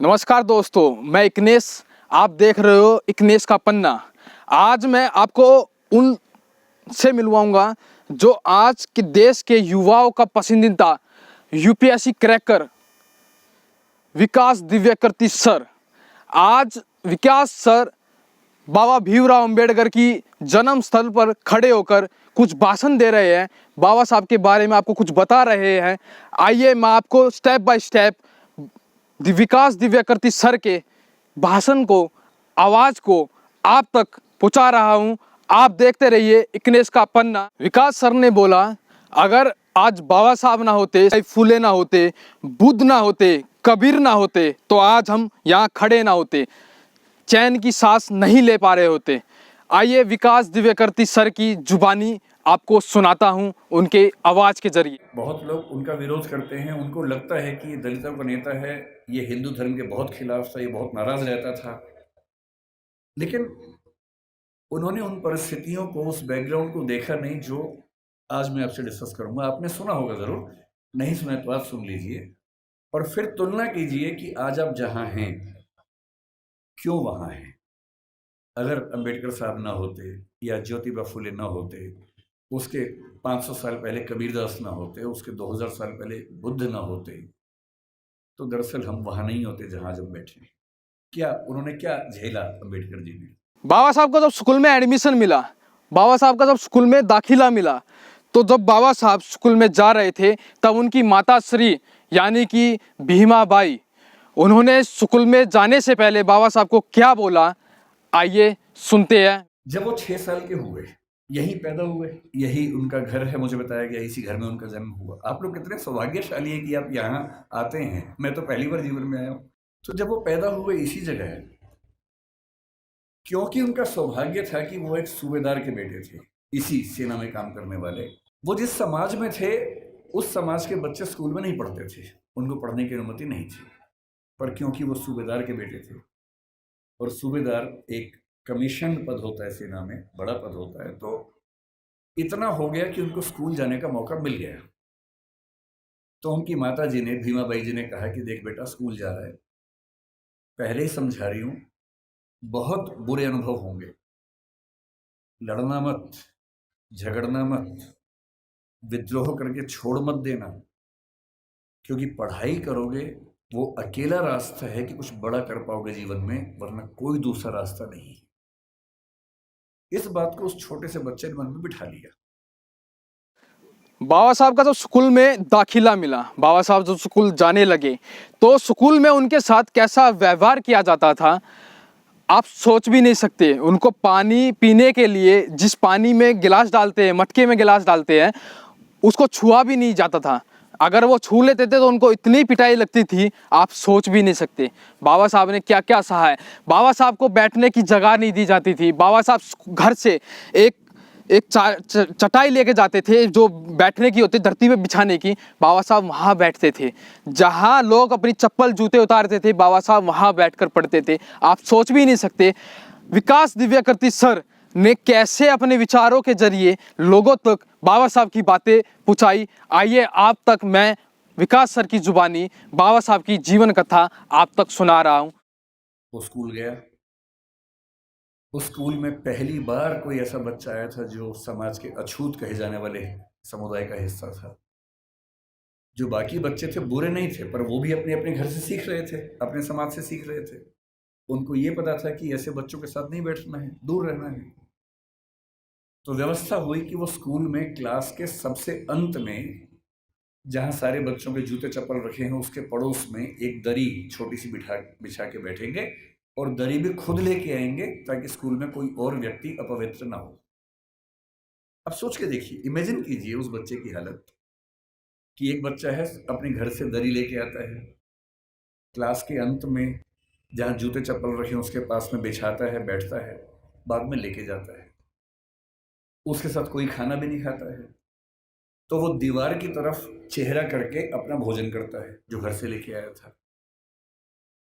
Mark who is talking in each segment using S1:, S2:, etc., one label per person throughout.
S1: नमस्कार दोस्तों, मैं इकनेश। आप देख रहे हो इकनेश का पन्ना। आज मैं आपको उन से मिलवाऊंगा जो आज के देश के युवाओं का पसंदीदा यूपीएससी क्रैकर विकास दिव्यकृति सर। आज विकास सर बाबा भीमराव अंबेडकर की जन्म स्थल पर खड़े होकर कुछ भाषण दे रहे हैं, बाबा साहब के बारे में आपको कुछ बता रहे हैं। आइए मैं आपको step by step Vikas Divyakirti sir के भाषण को, आवाज को आप तक पहुंचा रहा हूं। आप देखते रहिए इकनेश का पन्ना। विकास सर ने बोला, अगर आज बाबा साहब ना होते, फूले ना होते, बुद्ध ना होते, कबीर ना होते, तो आज हम यहाँ खड़े ना होते, चैन की सांस नहीं ले पा रहे होते। आइए विकास दिव्यकृति सर की जुबानी आपको सुनाता हूं उनके आवाज के जरिए।
S2: बहुत लोग उनका विरोध करते हैं, उनको लगता है कि दलितों का नेता है, ये हिंदू धर्म के बहुत खिलाफ था, ये बहुत नाराज रहता था। लेकिन उन्होंने उन परिस्थितियों को, उस बैकग्राउंड को देखा नहीं जो आज मैं आपसे डिस्कस करूंगा। आपने सुना होगा ज़रूर, नहीं सुना तो आप सुन लीजिए और फिर तुलना कीजिए कि आज आप जहां हैं क्यों वहां हैं। अगर अंबेडकर साहब ना होते या ज्योतिबा फुले ना होते, उसके 500 साल पहले कबीरदास ना होते, उसके 2000 साल पहले बुद्ध ना होते, तो दरअसल हम वहां नहीं होते जहां जब बैठे। क्या उन्होंने क्या झेला अंबेडकर जी ने।
S1: बाबा साहब का जब स्कूल में एडमिशन मिला, बाबा साहब का जब स्कूल में दाखिला मिला, तो जब बाबा साहब स्कूल में जा रहे थे तब उनकी माता श्री यानी कि भीमा बाई, उन्होंने स्कूल में जाने से पहले बाबा साहब को क्या बोला, आइए सुनते हैं।
S2: जब वो 6 साल के हुए, यहीं पैदा हुए, यही उनका घर है, मुझे बताया गया इसी घर में उनका जन्म हुआ। आप लोग कितने सौभाग्यशाली हैं कि आप यहाँ आते हैं, मैं तो पहली बार जीवन में आया हूँ। तो जब वो पैदा हुए इसी जगह है, क्योंकि उनका सौभाग्य था कि वो एक सूबेदार के बेटे थे, इसी सेना में काम करने वाले। वो जिस समाज में थे उस समाज के बच्चे स्कूल में नहीं पढ़ते थे, उनको पढ़ने की अनुमति नहीं थी। पर क्योंकि वो सूबेदार के बेटे थे, और सूबेदार एक कमीशन पद होता है सेना में, बड़ा पद होता है, तो इतना हो गया कि उनको स्कूल जाने का मौका मिल गया। तो उनकी माता जी ने, भीमा बाई जी ने कहा कि देख बेटा, स्कूल जा रहा है, पहले ही समझा रही हूँ, बहुत बुरे अनुभव होंगे, लड़ना मत, झगड़ना मत, विद्रोह करके छोड़ मत देना, क्योंकि पढ़ाई करोगे वो अकेला रास्ता है कि कुछ बड़ा कर पाओगे जीवन में, वरना कोई दूसरा रास्ता नहीं। इस बात को उस छोटे से बच्चे ने मन में बिठा लिया।
S1: बाबा साहब का जब स्कूल में दाखिला मिला, बाबा साहब जब स्कूल जाने लगे, तो स्कूल में उनके साथ कैसा व्यवहार किया जाता था आप सोच भी नहीं सकते। उनको पानी पीने के लिए जिस पानी में गिलास डालते हैं, मटके में गिलास डालते हैं, उसको छुआ भी नहीं जाता था। अगर वो छू लेते थे तो उनको इतनी पिटाई लगती थी, आप सोच भी नहीं सकते। बाबा साहब ने क्या क्या सहा है। बाबा साहब को बैठने की जगह नहीं दी जाती थी। बाबा साहब घर से एक एक चटाई लेके जाते थे जो बैठने की होती, धरती पे बिछाने की, बाबा साहब वहाँ बैठते थे। जहाँ लोग अपनी चप्पल जूते उतारते थे, बाबा साहब वहाँ बैठकर पढ़ते थे। आप सोच भी नहीं सकते विकास दिव्यकृति सर ने कैसे अपने विचारों के जरिए लोगों तक बाबा साहब की बातें पहुँचाई। आइए आप तक मैं विकास सर की जुबानी बाबा साहब की जीवन कथा आप तक सुना रहा हूँ।
S2: वो स्कूल गया, उस स्कूल में पहली बार कोई ऐसा बच्चा आया था जो समाज के अछूत कहे जाने वाले समुदाय का हिस्सा था। जो बाकी बच्चे थे बुरे नहीं थे, पर वो भी अपने अपने घर से सीख रहे थे, अपने समाज से सीख रहे थे। उनको ये पता था कि ऐसे बच्चों के साथ नहीं बैठना है, दूर रहना है। तो व्यवस्था हुई कि वो स्कूल में क्लास के सबसे अंत में, जहाँ सारे बच्चों के जूते चप्पल रखे हैं, उसके पड़ोस में एक दरी छोटी सी बिछा के बैठेंगे, और दरी भी खुद लेके आएंगे ताकि स्कूल में कोई और व्यक्ति अपवित्र ना हो। अब सोच के देखिए, इमेजिन कीजिए उस बच्चे की हालत कि एक बच्चा है, अपने घर से दरी लेके आता है, क्लास के अंत में जहाँ जूते चप्पल रखे हैं उसके पास में बिछाता है, बैठता है, बाद में लेके जाता है, उसके साथ कोई खाना भी नहीं खाता है, तो वो दीवार की तरफ चेहरा करके अपना भोजन करता है जो घर से लेके आया था।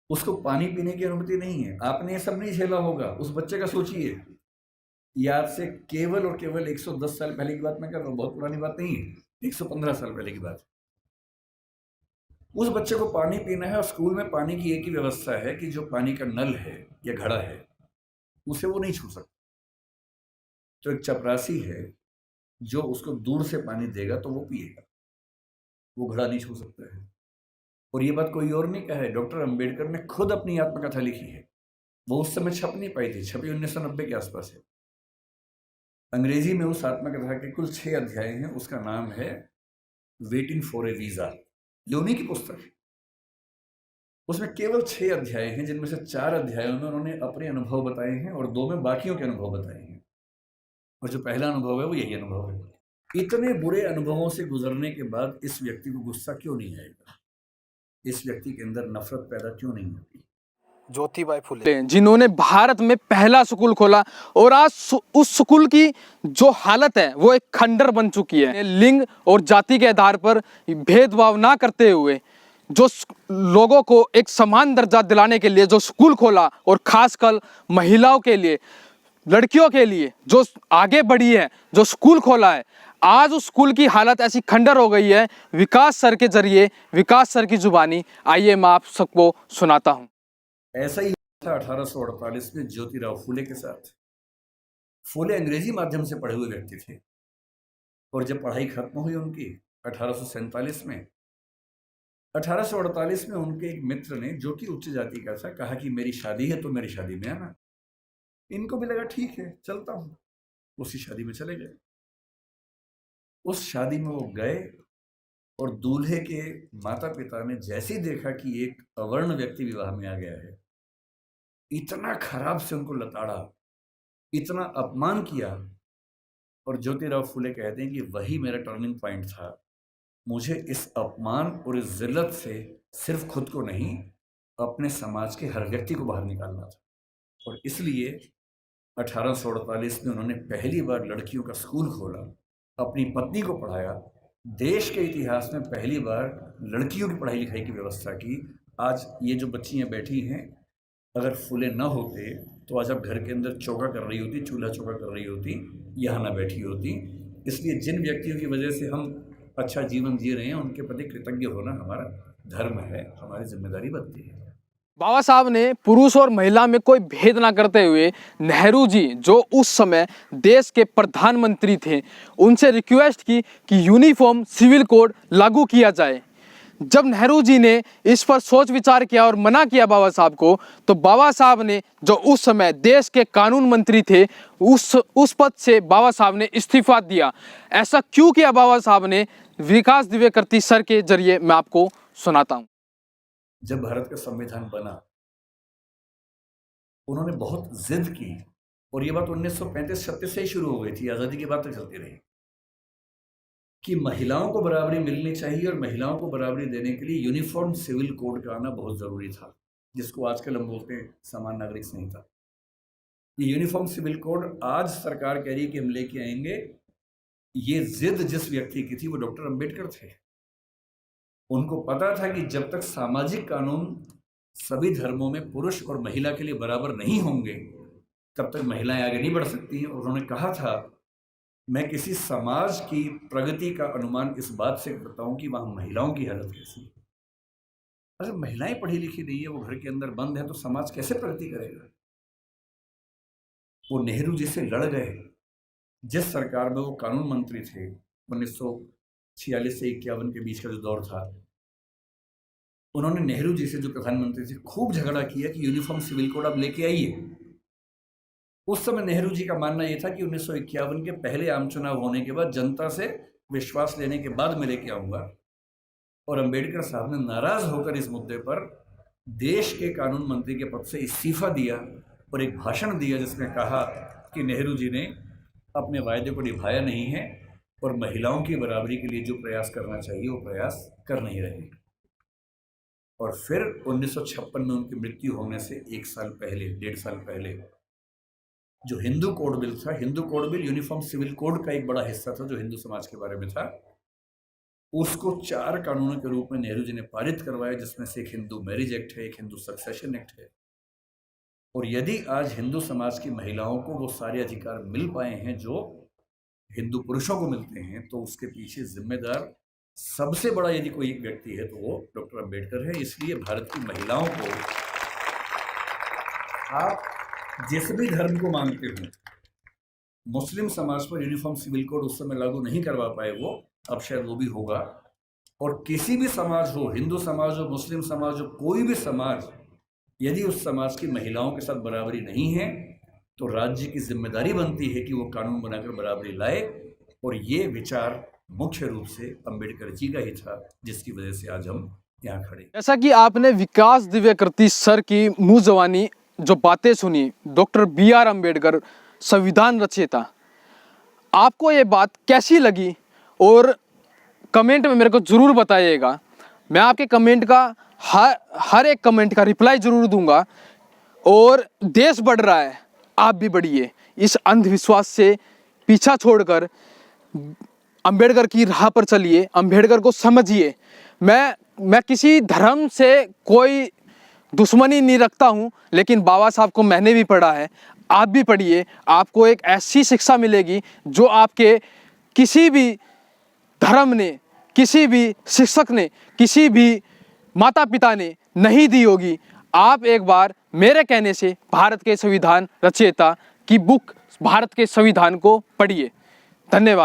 S2: उसको पानी पीने की अनुमति नहीं है। आपने ये सब नहीं झेला होगा, उस बच्चे का सोचिए। ये आज से केवल और केवल 110 साल पहले की बात मैं कर रहा हूँ, बहुत पुरानी बात नहीं है, 115 साल पहले की बात। उस बच्चे को पानी पीना है और स्कूल में पानी की एक ही व्यवस्था है कि जो पानी का नल है या घड़ा है उसे वो नहीं छू सकता। तो एक चपरासी है जो उसको दूर से पानी देगा तो वो पिएगा, वो घड़ा नहीं छू सकता है। और ये बात कोई और नहीं कहा है, डॉक्टर अंबेडकर ने खुद अपनी आत्मकथा लिखी है। वो उस समय छप नहीं पाई थी, छपी 1990 के आसपास है। अंग्रेजी में उस आत्मकथा के कुल 6 अध्याय हैं। उसका नाम है वेटिंग फॉर ए वीजा। ये उन्हीं की पुस्तक है। उसमें केवल 6 अध्याय हैं, जिनमें से 4 अध्यायों में उन्होंने अपने अनुभव बताए हैं और 2 में बाकियों के अनुभव बताए हैं। और जो पहला अनुभव है वो यही अनुभव है। इतने बुरे अनुभवों से गुजरने के बाद इस व्यक्ति को गुस्सा क्यों नहीं आएगा? इस व्यक्ति के अंदर नफरत पैदा क्यों नहीं होती?
S1: ज्योतिबाई फुले जिन्होंने भारत में पहला स्कूल खोला और आज उस स्कूल की जो हालत है वो एक खंडर बन चुकी है। लिंग और जाति के आधार पर भेदभाव ना करते हुए जो लोगों को एक समान दर्जा दिलाने के लिए जो स्कूल खोला और खासकर महिलाओं के लिए, लड़कियों के लिए जो आगे बढ़ी है, जो स्कूल खोला है, आज उस स्कूल की हालत ऐसी खंडर हो गई है। विकास सर के जरिए, विकास सर की जुबानी, आइए मैं आप सबको सुनाता हूँ।
S2: ऐसा ही था 1848 में ज्योतिराव फूले के साथ। फूले अंग्रेजी माध्यम से पढ़े हुए व्यक्ति थे और जब पढ़ाई खत्म हुई उनकी 1847 में, 1848 में उनके एक मित्र ने, जो कि उच्च जाति का था, कहा कि मेरी शादी है तो मेरी शादी में आना। इनको भी लगा ठीक है चलता हूँ, उसी शादी में चले गए। उस शादी में वो गए और दूल्हे के माता पिता ने जैसे ही देखा कि एक अवर्ण व्यक्ति विवाह में आ गया है, इतना खराब से उनको लताड़ा, इतना अपमान किया। और ज्योतिराव फूले कहते हैं कि वही मेरा टर्निंग पॉइंट था। मुझे इस अपमान और इस जिल्लत से सिर्फ खुद को नहीं, अपने समाज के हर व्यक्ति को बाहर निकालना था। और इसलिए 1848 में उन्होंने पहली बार लड़कियों का स्कूल खोला, अपनी पत्नी को पढ़ाया, देश के इतिहास में पहली बार लड़कियों की पढ़ाई लिखाई की व्यवस्था की। आज ये जो बच्चियां बैठी हैं, अगर फूले न होते तो आज आप घर के अंदर चौका कर रही होती, चूल्हा चौका कर रही होती, यहाँ ना बैठी होती। इसलिए जिन व्यक्तियों की वजह से हम अच्छा जीवन जी रहे हैं, उनके प्रति कृतज्ञ होना हमारा धर्म है, हमारी जिम्मेदारी बनती है।
S1: बाबा साहब ने पुरुष और महिला में कोई भेद ना करते हुए नेहरू जी, जो उस समय देश के प्रधानमंत्री थे, उनसे रिक्वेस्ट की कि यूनिफॉर्म सिविल कोड लागू किया जाए। जब नेहरू जी ने इस पर सोच विचार किया और मना किया बाबा साहब को, तो बाबा साहब ने, जो उस समय देश के कानून मंत्री थे, उस पद से बाबा साहब ने इस्तीफा दिया। ऐसा क्यों किया बाबा साहब ने? विकास दिव्यकृति सर के जरिए मैं आपको सुनाता हूँ।
S2: जब भारत का संविधान बना, उन्होंने बहुत जिद की, और ये बात 1935-36 से ही शुरू हो गई थी, आज़ादी की बात तक चलती रही, कि महिलाओं को बराबरी मिलनी चाहिए और महिलाओं को बराबरी देने के लिए यूनिफॉर्म सिविल कोड का आना बहुत ज़रूरी था, जिसको आजकल हम बोलते हैं समान नागरिक संहिता। ये यूनिफॉर्म सिविल कोड आज सरकार कह रही है कि हम लेके आएंगे। ये जिद जिस व्यक्ति की थी वो डॉक्टर अंबेडकर थे। उनको पता था कि जब तक सामाजिक कानून सभी धर्मों में पुरुष और महिला के लिए बराबर नहीं होंगे, तब तक महिलाएं आगे नहीं बढ़ सकती हैं। और उन्होंने कहा था, मैं किसी समाज की प्रगति का अनुमान इस बात से करता हूं कि वहां महिलाओं की हालत कैसी है। अगर महिलाएं पढ़ी लिखी नहीं है, वो घर के अंदर बंद है, तो समाज कैसे प्रगति करेगा? वो नेहरू जी से लड़ गए। जिस सरकार में वो कानून मंत्री थे, 1946 से 51 के बीच का जो दौर था, उन्होंने नेहरू जी से, जो प्रधानमंत्री थे, खूब झगड़ा किया कि यूनिफॉर्म सिविल कोड आप लेके आइए। उस समय नेहरू जी का मानना यह था कि 1951 के पहले आम चुनाव होने के बाद, जनता से विश्वास लेने के बाद मैं लेके आऊंगा। और अंबेडकर साहब ने नाराज होकर इस मुद्दे पर देश के कानून मंत्री के पद से इस्तीफा दिया और एक भाषण दिया जिसमें कहा कि नेहरू जी ने अपने वायदे को निभाया नहीं है और महिलाओं की बराबरी के लिए जो प्रयास करना चाहिए वो प्रयास कर नहीं रहे। और फिर 1956 में उनकी मृत्यु होने से 1 साल पहले, 1.5 साल पहले, जो हिंदू कोड बिल था, Hindu code bill uniform civil code का एक बड़ा हिस्सा था जो हिंदू समाज के बारे में था, उसको 4 कानूनों के रूप में नेहरू जी ने पारित करवाया, जिसमें से एक हिंदू मैरिज एक्ट है, एक हिंदू सक्सेशन एक्ट है। और यदि आज हिंदू समाज की महिलाओं को वो सारे अधिकार मिल पाए हैं जो हिंदू पुरुषों को मिलते हैं, तो उसके पीछे जिम्मेदार सबसे बड़ा यदि कोई व्यक्ति है तो वो डॉक्टर अंबेडकर है। इसलिए भारत की महिलाओं को, आप जिस भी धर्म को मानते हो, मुस्लिम समाज पर यूनिफॉर्म सिविल कोड उस समय लागू नहीं करवा पाए वो, अब शायद वो भी होगा। और किसी भी समाज हो, हिंदू समाज हो, मुस्लिम समाज हो, कोई भी समाज, यदि उस समाज की महिलाओं के साथ बराबरी नहीं है तो राज्य की जिम्मेदारी बनती है कि वो कानून बनाकर बराबरी लाए। और ये विचार मुख्य रूप से अंबेडकर जी का ही था, जिसकी वजह से आज हम यहाँ खड़े।
S1: जैसा कि आपने विकास दिव्यकृति सर की मुँह जबानी जो बातें सुनी, डॉक्टर BR अम्बेडकर संविधान रचयिता, आपको ये बात कैसी लगी? और कमेंट में मेरे को ज़रूर बताइएगा। मैं आपके कमेंट का हर एक कमेंट का रिप्लाई ज़रूर दूंगा। और देश बढ़ रहा है, आप भी बढ़िए। इस अंधविश्वास से पीछा छोड़कर अंबेडकर की राह पर चलिए, अंबेडकर को समझिए। मैं किसी धर्म से कोई दुश्मनी नहीं रखता हूँ, लेकिन बाबा साहब को मैंने भी पढ़ा है, आप भी पढ़िए। आपको एक ऐसी शिक्षा मिलेगी जो आपके किसी भी धर्म ने, किसी भी शिक्षक ने, किसी भी माता पिता ने नहीं दी होगी। आप एक बार मेरे कहने से भारत के संविधान रचयिता की बुक भारत के संविधान को पढ़िए। धन्यवाद।